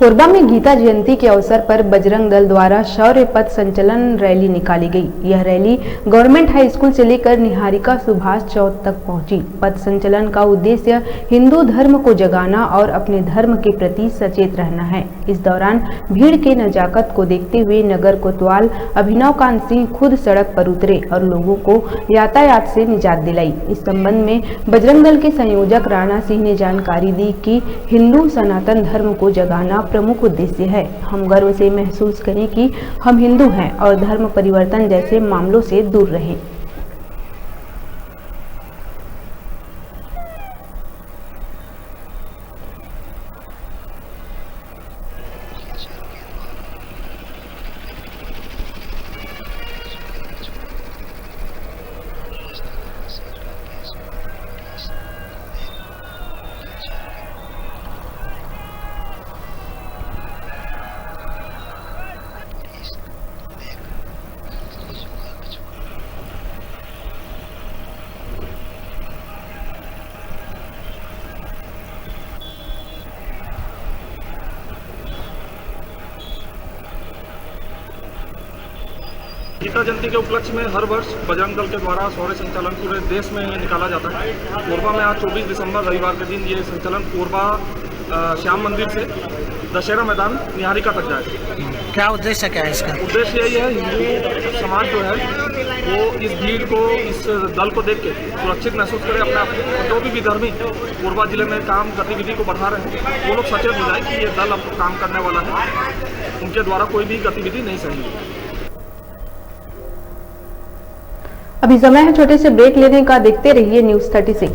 कोरबा में गीता जयंती के अवसर पर बजरंग दल द्वारा शौर्य पथ संचलन रैली निकाली गई। यह रैली गवर्नमेंट हाई स्कूल से लेकर निहारिका सुभाष चौक तक पहुंची। पथ संचलन का उद्देश्य हिंदू धर्म को जगाना और अपने धर्म के प्रति सचेत रहना है। इस दौरान भीड़ के नजाकत को देखते हुए नगर कोतवाल अभिनव कांत सिंह खुद सड़क पर उतरे और लोगों को यातायात से निजात दिलाई। इस संबंध में बजरंग दल के संयोजक राणा सिंह ने जानकारी दी कि हिंदू सनातन धर्म को जगाना प्रमुख उद्देश्य है। हम गर्व से महसूस करें कि हम हिंदू हैं और धर्म परिवर्तन जैसे मामलों से दूर रहें। गीता जयंती के उपलक्ष्य में हर वर्ष बजरंग दल के द्वारा शौर्य संचालन पूरे देश में निकाला जाता है। कोरबा में आज 24 दिसंबर रविवार के दिन ये संचालन कोरबा श्याम मंदिर से दशहरा मैदान निहारिका तक जाएगा। क्या उद्देश्य क्या है इसका? उद्देश्य यही है, हिंदू समाज जो है वो इस भीड़ को, इस दल को देख के सुरक्षित महसूस करे। अपने आप जो भी धर्मी कोरबा जिले में काम गतिविधि को बढ़ा रहे हैं वो लोग सचेत हो जाए कि ये दल अब काम करने वाला है, उनके द्वारा कोई भी गतिविधि नहीं सही है। अभी समय है छोटे से ब्रेक लेने का। देखते रहिए न्यूज़ 36।